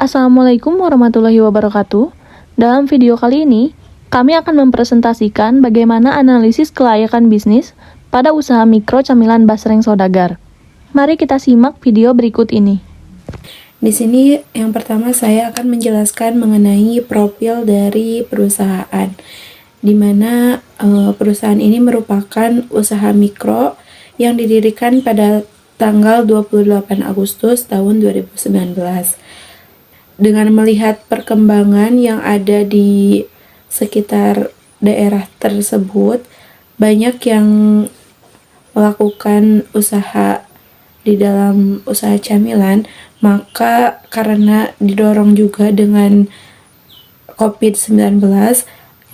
Assalamualaikum warahmatullahi wabarakatuh. Dalam video kali ini, kami akan mempresentasikan bagaimana analisis kelayakan bisnis pada usaha mikro camilan Basreng Saudagar. Mari kita simak video berikut ini. Di sini yang pertama saya akan menjelaskan mengenai profil dari perusahaan, di mana perusahaan ini merupakan usaha mikro yang didirikan pada tanggal 28 Agustus tahun 2019. Dengan melihat perkembangan yang ada di sekitar daerah tersebut, banyak yang melakukan usaha di dalam usaha camilan, maka karena didorong juga dengan COVID-19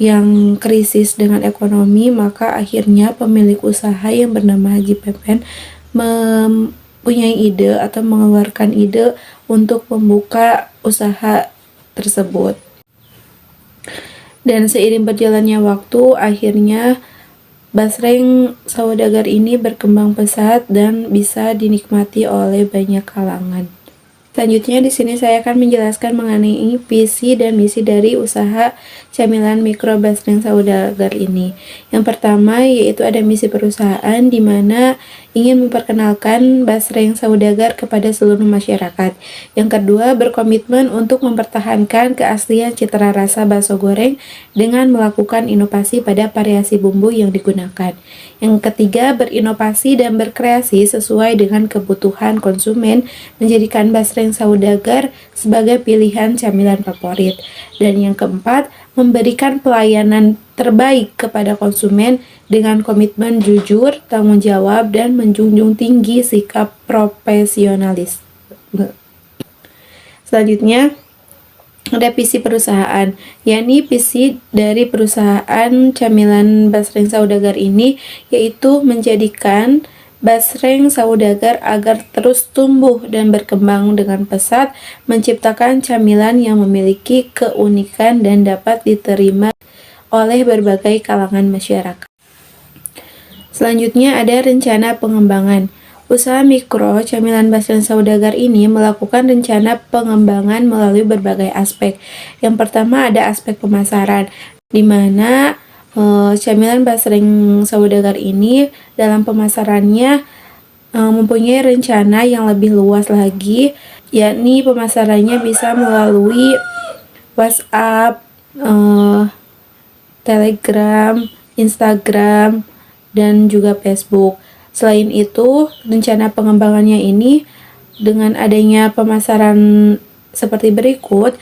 yang krisis dengan ekonomi, maka akhirnya pemilik usaha yang bernama Haji Pepen mempunyai ide atau mengeluarkan ide untuk membuka usaha tersebut. Dan seiring berjalannya waktu, akhirnya Basreng Saudagar ini berkembang pesat dan bisa dinikmati oleh banyak kalangan. Selanjutnya di sini saya akan menjelaskan mengenai visi dan misi dari usaha camilan mikro Basreng Saudagar ini. Yang pertama yaitu ada misi perusahaan, di mana ingin memperkenalkan Basreng Saudagar kepada seluruh masyarakat. Yang kedua, berkomitmen untuk mempertahankan keaslian cita rasa bakso goreng dengan melakukan inovasi pada variasi bumbu yang digunakan. Yang ketiga, berinovasi dan berkreasi sesuai dengan kebutuhan konsumen, menjadikan Basreng Saudagar sebagai pilihan camilan favorit. Dan yang keempat, memberikan pelayanan terbaik kepada konsumen dengan komitmen jujur, tanggung jawab, dan menjunjung tinggi sikap profesionalis. Selanjutnya, ada visi perusahaan, yakni visi dari perusahaan camilan Basreng Saudagar ini yaitu menjadikan Basreng Saudagar agar terus tumbuh dan berkembang dengan pesat, menciptakan camilan yang memiliki keunikan dan dapat diterima oleh berbagai kalangan masyarakat. Selanjutnya ada rencana pengembangan. Usaha mikro camilan Basreng Saudagar ini melakukan rencana pengembangan melalui berbagai aspek. Yang pertama ada aspek pemasaran, di mana camilan Basreng Saudagar ini dalam pemasarannya mempunyai rencana yang lebih luas lagi, yakni pemasarannya bisa melalui WhatsApp, Telegram, Instagram, dan juga Facebook. Selain itu, rencana pengembangannya ini dengan adanya pemasaran seperti berikut,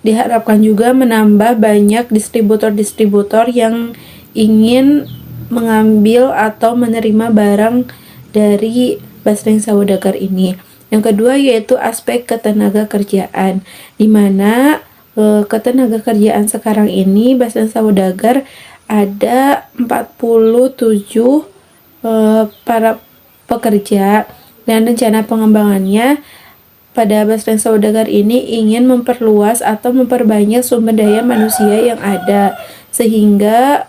diharapkan juga menambah banyak distributor-distributor yang ingin mengambil atau menerima barang dari Basreng Saudagar ini. Yang kedua yaitu aspek ketenaga kerjaan, di mana ketenaga kerjaan sekarang ini Basreng Saudagar ada 47 para pekerja, dan rencana pengembangannya pada Basreng Saudagar ini ingin memperluas atau memperbanyak sumber daya manusia yang ada sehingga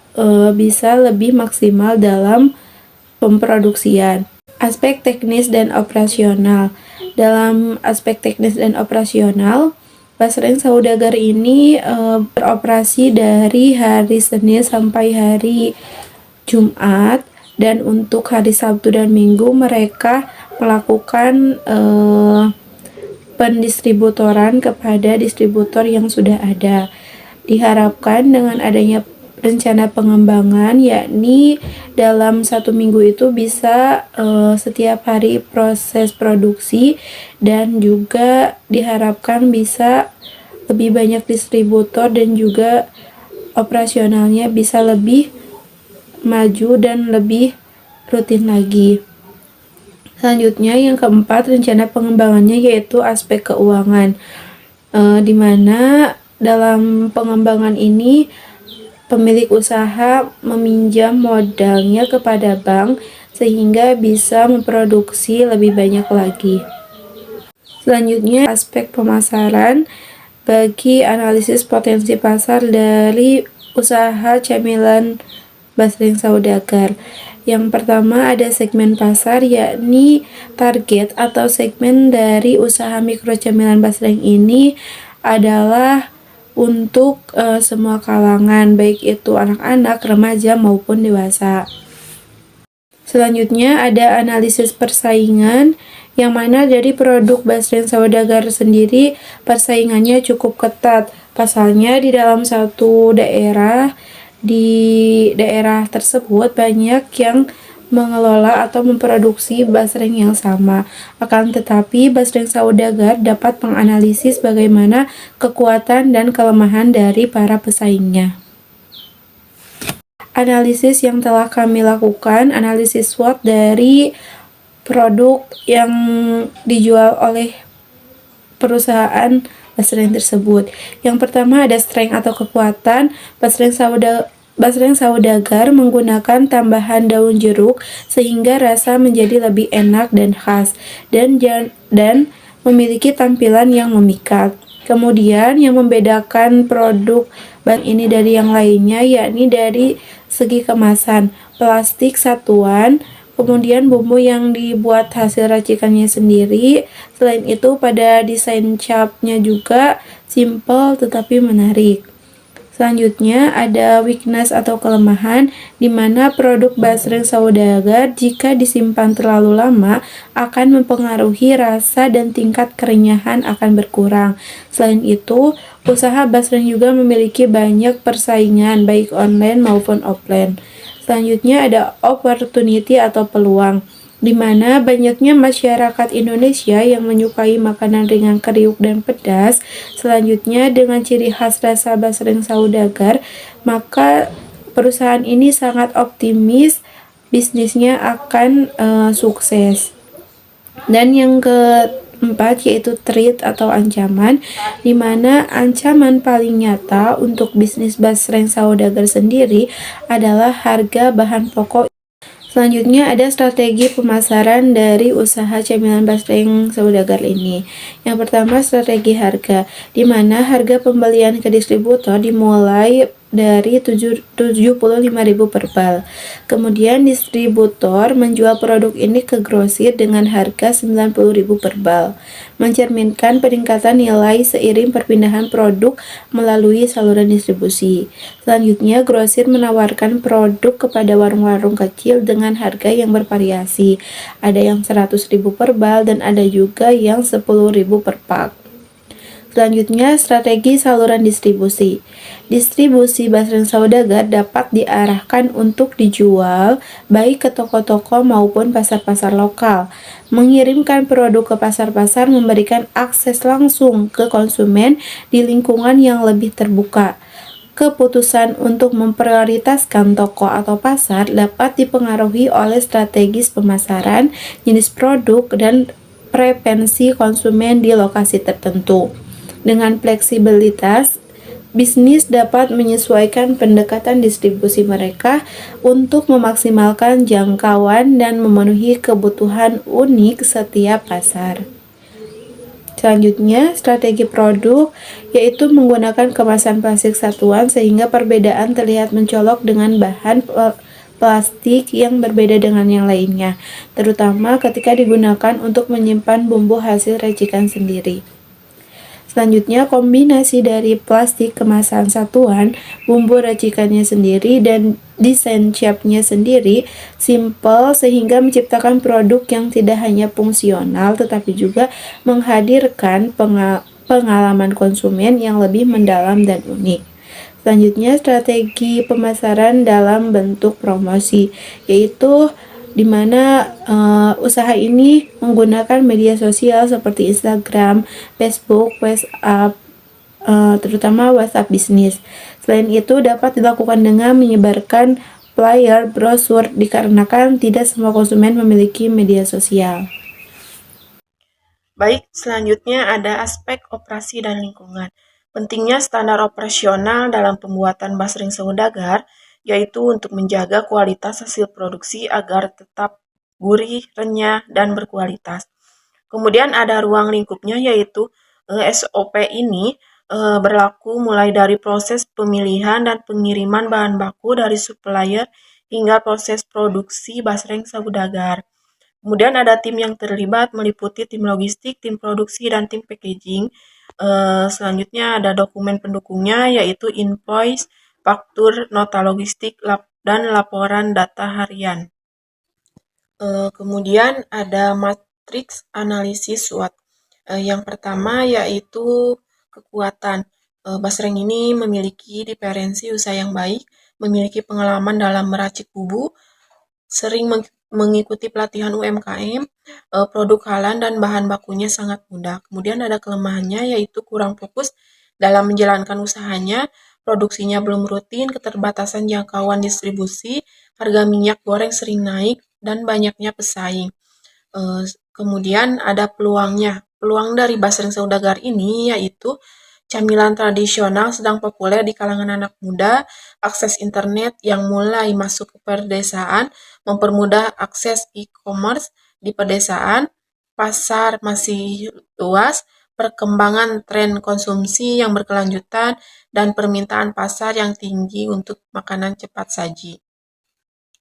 bisa lebih maksimal dalam pemproduksian. Aspek teknis dan operasional. Dalam aspek teknis dan operasional, Basreng Saudagar ini beroperasi dari hari Senin sampai hari Jumat, dan untuk hari Sabtu dan Minggu mereka melakukan pendistributoran kepada distributor yang sudah ada. Diharapkan dengan adanya rencana pengembangan, yakni dalam satu minggu itu bisa setiap hari proses produksi, dan juga diharapkan bisa lebih banyak distributor dan juga operasionalnya bisa lebih maju dan lebih rutin lagi. Selanjutnya yang keempat, rencana pengembangannya yaitu aspek keuangan, di mana dalam pengembangan ini pemilik usaha meminjam modalnya kepada bank sehingga bisa memproduksi lebih banyak lagi. Selanjutnya aspek pemasaran bagi analisis potensi pasar dari usaha camilan Basreng Saudagar. Yang pertama ada segmen pasar, yakni target atau segmen dari usaha mikro camilan basreng ini adalah untuk semua kalangan, baik itu anak-anak, remaja maupun dewasa. Selanjutnya ada analisis persaingan, yang mana dari produk basreng saudagar sendiri persaingannya cukup ketat. Pasalnya di dalam satu daerah, di daerah tersebut banyak yang mengelola atau memproduksi basreng yang sama. Akan tetapi, basreng saudagar dapat menganalisis bagaimana kekuatan dan kelemahan dari para pesaingnya. Analisis yang telah kami lakukan, analisis SWOT dari produk yang dijual oleh perusahaan basreng tersebut. Yang pertama ada strength atau kekuatan. Basreng saudagar menggunakan tambahan daun jeruk sehingga rasa menjadi lebih enak dan khas dan memiliki tampilan yang memikat. Kemudian yang membedakan produk bank ini dari yang lainnya yakni dari segi kemasan, plastik satuan, kemudian bumbu yang dibuat hasil racikannya sendiri. Selain itu pada desain capnya juga simple tetapi menarik. Selanjutnya ada weakness atau kelemahan, di mana produk basreng saudagar jika disimpan terlalu lama akan mempengaruhi rasa dan tingkat kerenyahan akan berkurang. Selain itu, usaha basreng juga memiliki banyak persaingan baik online maupun offline. Selanjutnya ada opportunity atau peluang, di mana banyaknya masyarakat Indonesia yang menyukai makanan ringan, kriuk, dan pedas. Selanjutnya dengan ciri khas rasa basreng saudagar, maka perusahaan ini sangat optimis bisnisnya akan sukses. Dan yang keempat yaitu threat atau ancaman, di mana ancaman paling nyata untuk bisnis basreng saudagar sendiri adalah harga bahan pokok. Selanjutnya ada strategi pemasaran dari usaha camilan basreng saudagar ini. Yang pertama strategi harga, di mana harga pembelian ke distributor dimulai dari 75.000 per bal. Kemudian distributor menjual produk ini ke grosir dengan harga 90.000 per bal, mencerminkan peningkatan nilai seiring perpindahan produk melalui saluran distribusi. Selanjutnya, grosir menawarkan produk kepada warung-warung kecil dengan harga yang bervariasi. Ada yang 100.000 per bal dan ada juga yang 10.000 per pak. Selanjutnya, strategi saluran distribusi. Distribusi basreng saudagar dapat diarahkan untuk dijual baik ke toko-toko maupun pasar-pasar lokal. Mengirimkan produk ke pasar-pasar memberikan akses langsung ke konsumen di lingkungan yang lebih terbuka. Keputusan untuk memprioritaskan toko atau pasar dapat dipengaruhi oleh strategis pemasaran, jenis produk, dan preferensi konsumen di lokasi tertentu. Dengan fleksibilitas, bisnis dapat menyesuaikan pendekatan distribusi mereka untuk memaksimalkan jangkauan dan memenuhi kebutuhan unik setiap pasar. Selanjutnya, strategi produk yaitu menggunakan kemasan plastik satuan sehingga perbedaan terlihat mencolok dengan bahan plastik yang berbeda dengan yang lainnya, terutama ketika digunakan untuk menyimpan bumbu hasil racikan sendiri. Selanjutnya, kombinasi dari plastik kemasan satuan, bumbu racikannya sendiri, dan desain capnya sendiri simple sehingga menciptakan produk yang tidak hanya fungsional tetapi juga menghadirkan pengalaman konsumen yang lebih mendalam dan unik. Selanjutnya, strategi pemasaran dalam bentuk promosi, yaitu di mana usaha ini menggunakan media sosial seperti Instagram, Facebook, WhatsApp, terutama WhatsApp bisnis. Selain itu dapat dilakukan dengan menyebarkan flyer, brosur, dikarenakan tidak semua konsumen memiliki media sosial. Baik, selanjutnya ada aspek operasi dan lingkungan. Pentingnya standar operasional dalam pembuatan basreng saudagar yaitu untuk menjaga kualitas hasil produksi agar tetap gurih, renyah, dan berkualitas. Kemudian ada ruang lingkupnya yaitu SOP ini berlaku mulai dari proses pemilihan dan pengiriman bahan baku dari supplier hingga proses produksi basreng saudagar. Kemudian ada tim yang terlibat meliputi tim logistik, tim produksi, dan tim packaging. Selanjutnya ada dokumen pendukungnya yaitu invoice, faktur, nota logistik, dan laporan data harian. Kemudian ada matriks analisis SWOT. Yang pertama yaitu kekuatan. Basreng ini memiliki diferensi usaha yang baik, memiliki pengalaman dalam meracik bubu, sering mengikuti pelatihan UMKM, produk halal dan bahan bakunya sangat mudah. Kemudian ada kelemahannya yaitu kurang fokus dalam menjalankan usahanya, produksinya belum rutin, keterbatasan jangkauan distribusi, harga minyak goreng sering naik, dan banyaknya pesaing. Kemudian ada peluangnya. Peluang dari basreng saudagar ini yaitu camilan tradisional sedang populer di kalangan anak muda, akses internet yang mulai masuk ke pedesaan, mempermudah akses e-commerce di pedesaan, pasar masih luas, perkembangan tren konsumsi yang berkelanjutan, dan permintaan pasar yang tinggi untuk makanan cepat saji.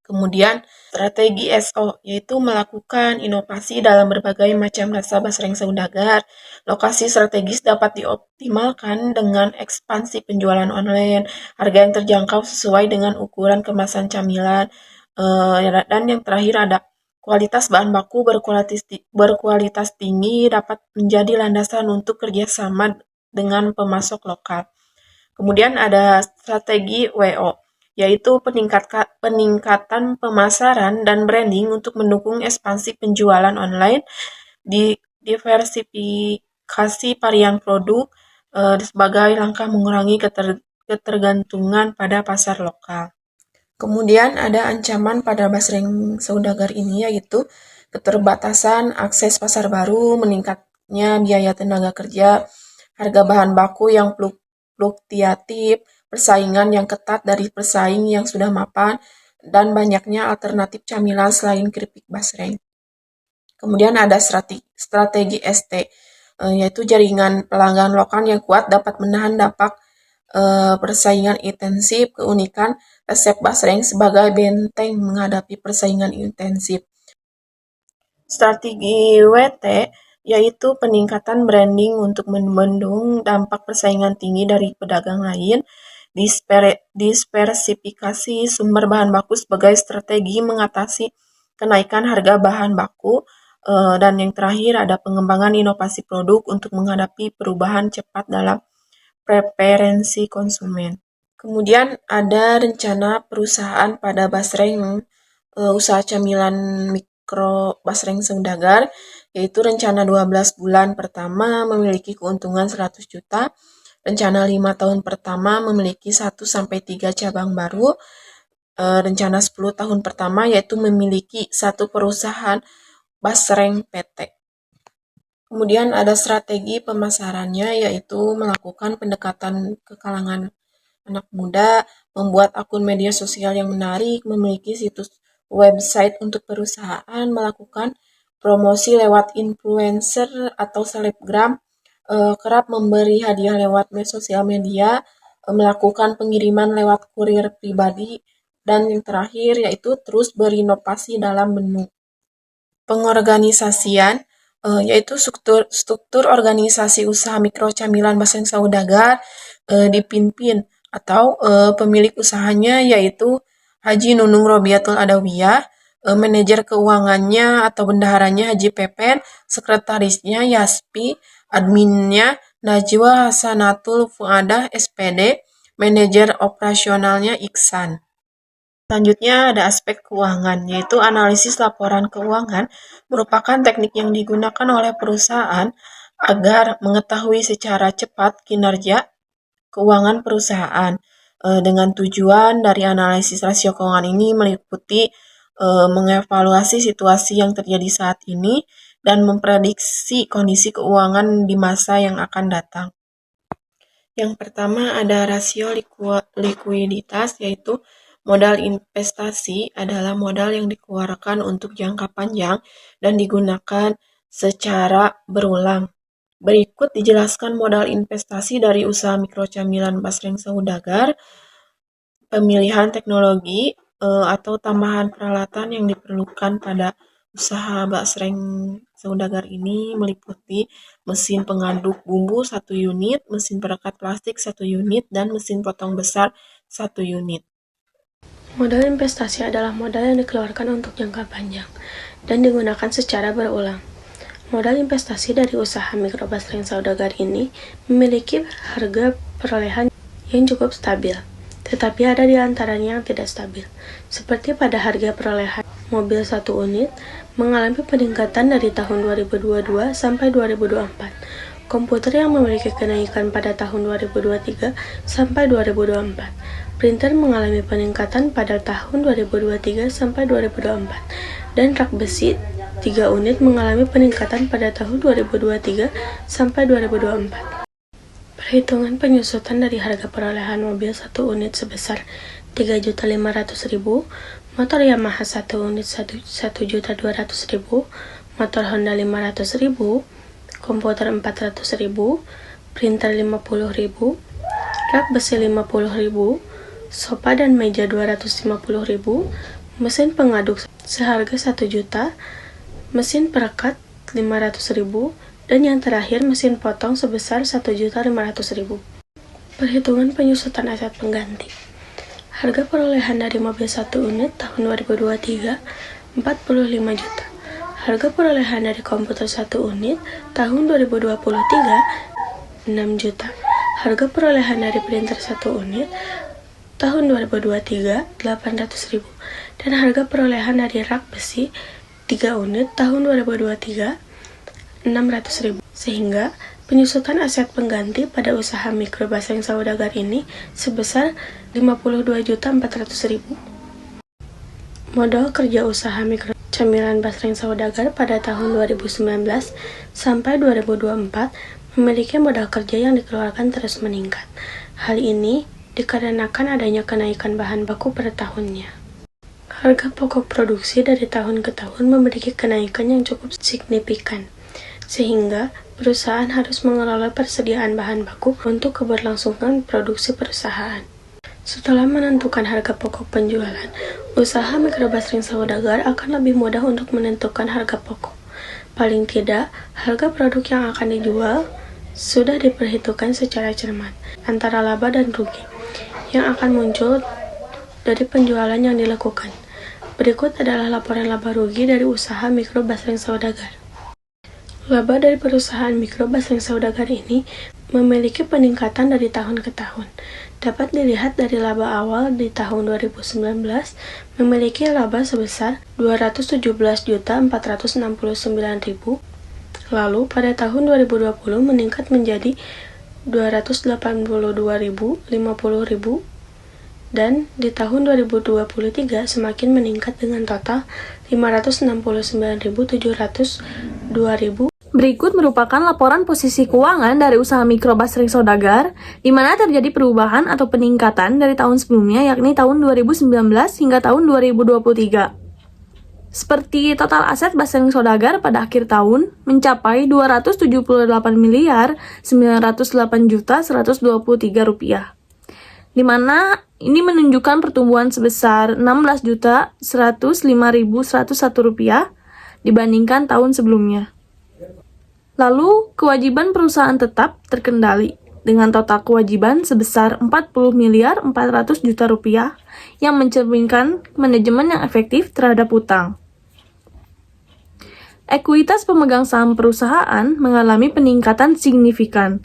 Kemudian strategi SO yaitu melakukan inovasi dalam berbagai macam rasa basreng saudagar. Lokasi strategis dapat dioptimalkan dengan ekspansi penjualan online, harga yang terjangkau sesuai dengan ukuran kemasan camilan, dan yang terakhir ada kualitas bahan baku berkualitas tinggi dapat menjadi landasan untuk kerjasama dengan pemasok lokal. Kemudian ada strategi WO, yaitu peningkatan pemasaran dan branding untuk mendukung ekspansi penjualan online, diversifikasi varian produk sebagai langkah mengurangi ketergantungan pada pasar lokal. Kemudian ada ancaman pada basreng saudagar ini yaitu keterbatasan akses pasar baru, meningkatnya biaya tenaga kerja, harga bahan baku yang fluktuatif, persaingan yang ketat dari pesaing yang sudah mapan, dan banyaknya alternatif camilan selain keripik basreng. Kemudian ada strategi ST, yaitu jaringan pelanggan lokal yang kuat dapat menahan dampak persaingan intensif, keunikan resep basreng sebagai benteng menghadapi persaingan intensif. Strategi WT yaitu peningkatan branding untuk membendung dampak persaingan tinggi dari pedagang lain, diversifikasi sumber bahan baku sebagai strategi mengatasi kenaikan harga bahan baku, dan yang terakhir ada pengembangan inovasi produk untuk menghadapi perubahan cepat dalam preferensi konsumen. Kemudian ada rencana perusahaan pada basreng usaha camilan mikro basreng saudagar, yaitu rencana 12 bulan pertama memiliki keuntungan 100 juta, rencana 5 tahun pertama memiliki 1-3 cabang baru, rencana 10 tahun pertama yaitu memiliki 1 perusahaan basreng PT. Kemudian ada strategi pemasarannya yaitu melakukan pendekatan ke kalangan anak muda, membuat akun media sosial yang menarik, memiliki situs website untuk perusahaan, melakukan promosi lewat influencer atau selebgram, kerap memberi hadiah lewat sosial media, melakukan pengiriman lewat kurir pribadi, dan yang terakhir yaitu terus berinovasi dalam menu. Pengorganisasian yaitu struktur organisasi usaha mikro camilan basreng saudagar dipimpin atau pemilik usahanya yaitu Haji Nunung Robiatul Adawiyah, manajer keuangannya atau bendaharanya Haji Pepen, sekretarisnya Yaspi, adminnya Najwa Hasanatul Fuadah SPD, manajer operasionalnya Iksan. Selanjutnya ada aspek keuangan, yaitu analisis laporan keuangan merupakan teknik yang digunakan oleh perusahaan agar mengetahui secara cepat kinerja keuangan perusahaan. Dengan tujuan dari analisis rasio keuangan ini meliputi mengevaluasi situasi yang terjadi saat ini dan memprediksi kondisi keuangan di masa yang akan datang. Yang pertama ada rasio likuiditas, yaitu modal investasi adalah modal yang dikeluarkan untuk jangka panjang dan digunakan secara berulang. Berikut dijelaskan modal investasi dari usaha mikro camilan basreng saudagar. Pemilihan teknologi, atau tambahan peralatan yang diperlukan pada usaha basreng saudagar ini meliputi mesin pengaduk bumbu 1 unit, mesin perekat plastik 1 unit, dan mesin potong besar 1 unit. Modal investasi adalah modal yang dikeluarkan untuk jangka panjang dan digunakan secara berulang. Modal investasi dari usaha mikro basreng saudagar ini memiliki harga perolehan yang cukup stabil, tetapi ada di antaranya yang tidak stabil, seperti pada harga perolehan mobil 1 unit mengalami peningkatan dari tahun 2022 sampai 2024, komputer yang memiliki kenaikan pada tahun 2023 sampai 2024, printer mengalami peningkatan pada tahun 2023 sampai 2024, dan rak besi 3 unit mengalami peningkatan pada tahun 2023 sampai 2024. Perhitungan penyusutan dari harga perolehan mobil 1 unit sebesar 3.500.000, motor Yamaha 1 unit 1.200.000, motor Honda 500.000, komputer 400.000, printer 50.000, rak besi 50.000, sofa dan meja 250.000, mesin pengaduk seharga 1 juta, mesin perekat 500.000, dan yang terakhir mesin potong sebesar 1.500.000. Perhitungan penyusutan aset pengganti. Harga perolehan dari mobil 1 unit tahun 2023 45 juta. Harga perolehan dari komputer 1 unit tahun 2023 6 juta. Harga perolehan dari printer 1 unit tahun 2023 800.000. Dan harga perolehan dari rak besi 3 unit tahun 2023 600.000. Sehingga penyusutan aset pengganti pada usaha mikro basreng saudagar ini sebesar 52.400.000. Modal kerja usaha mikro camilan basreng saudagar pada tahun 2019 sampai 2024 memiliki modal kerja yang dikeluarkan terus meningkat. Hal ini dikarenakan adanya kenaikan bahan baku per tahunnya. Harga pokok produksi dari tahun ke tahun memiliki kenaikan yang cukup signifikan, sehingga perusahaan harus mengelola persediaan bahan baku untuk keberlangsungan produksi perusahaan. Setelah menentukan harga pokok penjualan, usaha mikro basreng saudagar akan lebih mudah untuk menentukan harga pokok. Paling tidak, harga produk yang akan dijual sudah diperhitungkan secara cermat antara laba dan rugi yang akan muncul dari penjualan yang dilakukan. Berikut adalah laporan laba rugi dari usaha mikro basreng saudagar. Laba dari perusahaan mikro basreng saudagar ini memiliki peningkatan dari tahun ke tahun. Dapat dilihat dari laba awal di tahun 2019 memiliki laba sebesar 217.469.000, lalu pada tahun 2020 meningkat menjadi 282.050.000, dan di tahun 2023 semakin meningkat dengan total 569.702.000. Berikut merupakan laporan posisi keuangan dari usaha mikro basreng saudagar, di mana terjadi perubahan atau peningkatan dari tahun sebelumnya, yakni tahun 2019 hingga tahun 2023. Seperti total aset basreng saudagar pada akhir tahun mencapai Rp278.908.123, di mana ini menunjukkan pertumbuhan sebesar Rp16.105.101 dibandingkan tahun sebelumnya. Lalu, kewajiban perusahaan tetap terkendali dengan total kewajiban sebesar Rp40.400.000.000 yang mencerminkan manajemen yang efektif terhadap utang. Ekuitas pemegang saham perusahaan mengalami peningkatan signifikan,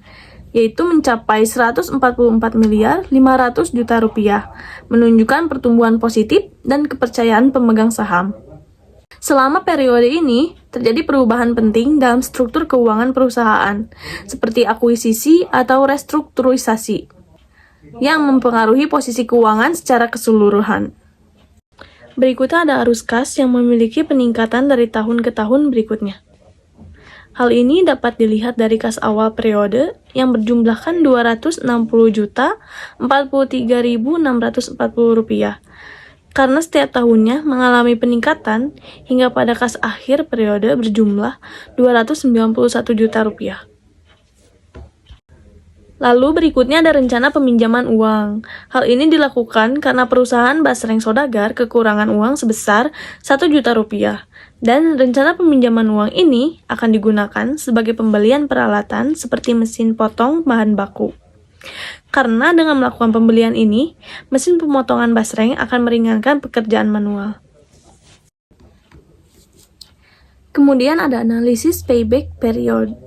yaitu mencapai Rp144.500.000.000, menunjukkan pertumbuhan positif dan kepercayaan pemegang saham. Selama periode ini, terjadi perubahan penting dalam struktur keuangan perusahaan, seperti akuisisi atau restrukturisasi, yang mempengaruhi posisi keuangan secara keseluruhan. Berikutnya ada arus kas yang memiliki peningkatan dari tahun ke tahun berikutnya. Hal ini dapat dilihat dari kas awal periode yang berjumlahkan Rp260.043.640, karena setiap tahunnya mengalami peningkatan hingga pada kas akhir periode berjumlah Rp291 juta. Lalu berikutnya ada rencana peminjaman uang. Hal ini dilakukan karena perusahaan Basreng Saudagar kekurangan uang sebesar 1 juta rupiah. Dan rencana peminjaman uang ini akan digunakan sebagai pembelian peralatan seperti mesin potong bahan baku. Karena dengan melakukan pembelian ini, mesin pemotongan basreng akan meringankan pekerjaan manual. Kemudian ada analisis payback period,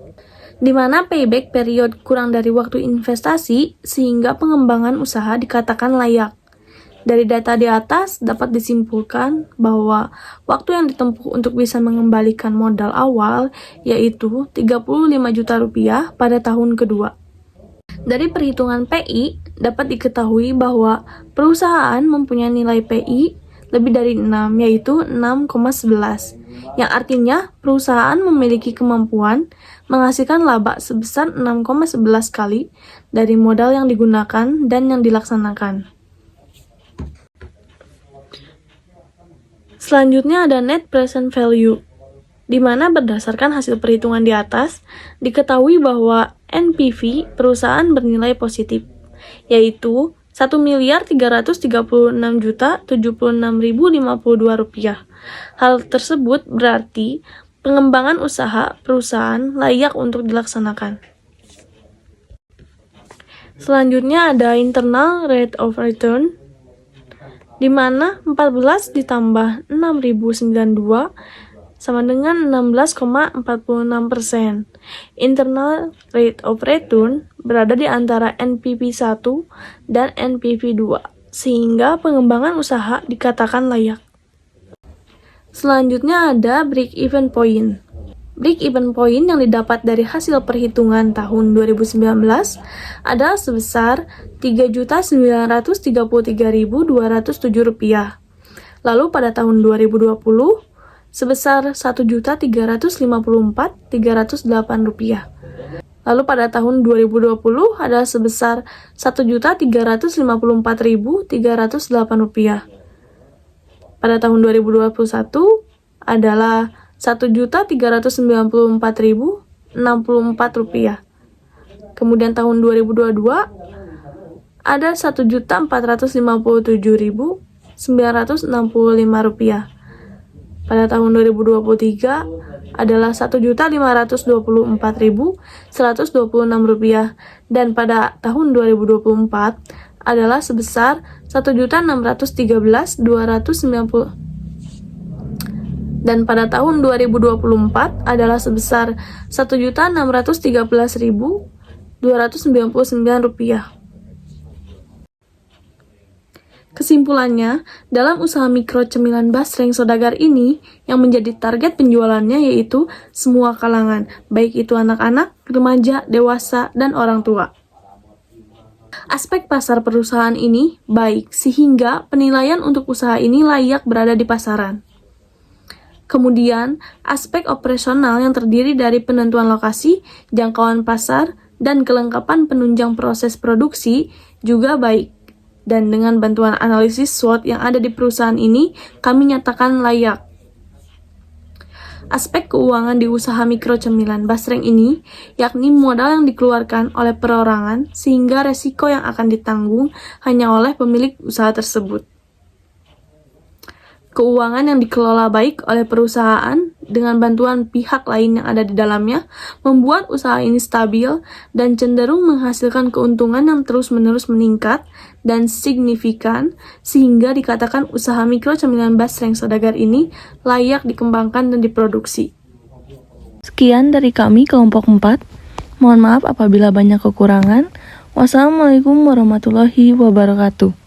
di mana payback period kurang dari waktu investasi sehingga pengembangan usaha dikatakan layak. Dari data di atas dapat disimpulkan bahwa waktu yang ditempuh untuk bisa mengembalikan modal awal yaitu 35 juta rupiah pada tahun kedua. Dari perhitungan PI dapat diketahui bahwa perusahaan mempunyai nilai PI lebih dari 6 yaitu 6,11 yang artinya perusahaan memiliki kemampuan menghasilkan laba sebesar 6,11 kali dari modal yang digunakan dan yang dilaksanakan. Selanjutnya ada net present value, di mana berdasarkan hasil perhitungan di atas, diketahui bahwa NPV perusahaan bernilai positif, yaitu Rp1.336.076.052. Hal tersebut berarti pengembangan usaha perusahaan layak untuk dilaksanakan. Selanjutnya ada internal rate of return, di mana 14 ditambah 6.092 sama dengan 16,46%. Internal rate of return berada di antara NPV 1 dan NPV 2, sehingga pengembangan usaha dikatakan layak. Selanjutnya ada break-even point. Break-even point yang didapat dari hasil perhitungan tahun 2019 adalah sebesar Rp3.933.207. Lalu pada tahun 2020 sebesar Rp1.354.308. Lalu pada tahun 2020 adalah sebesar Rp1.354.308. Pada tahun 2021 adalah Rp1.394.064. Kemudian tahun 2022 ada Rp1.457.965. Pada tahun 2023 adalah Rp1.524.126 dan pada tahun 2024 adalah sebesar Rp1.613.290 dan pada tahun 2024 adalah sebesar Rp1.613.299. Kesimpulannya, dalam usaha mikro cemilan Basreng Saudagar ini, yang menjadi target penjualannya yaitu semua kalangan, baik itu anak-anak, remaja, dewasa, dan orang tua. Aspek pasar perusahaan ini baik, sehingga penilaian untuk usaha ini layak berada di pasaran. Kemudian, aspek operasional yang terdiri dari penentuan lokasi, jangkauan pasar, dan kelengkapan penunjang proses produksi juga baik. Dan dengan bantuan analisis SWOT yang ada di perusahaan ini, kami nyatakan layak. Aspek keuangan di usaha mikro cemilan Basreng ini, yakni modal yang dikeluarkan oleh perorangan, sehingga resiko yang akan ditanggung hanya oleh pemilik usaha tersebut. Keuangan yang dikelola baik oleh perusahaan dengan bantuan pihak lain yang ada di dalamnya membuat usaha ini stabil dan cenderung menghasilkan keuntungan yang terus-menerus meningkat dan signifikan sehingga dikatakan usaha mikro cemilan Basreng Saudagar ini layak dikembangkan dan diproduksi. Sekian dari kami kelompok 4. Mohon maaf apabila banyak kekurangan. Wassalamualaikum warahmatullahi wabarakatuh.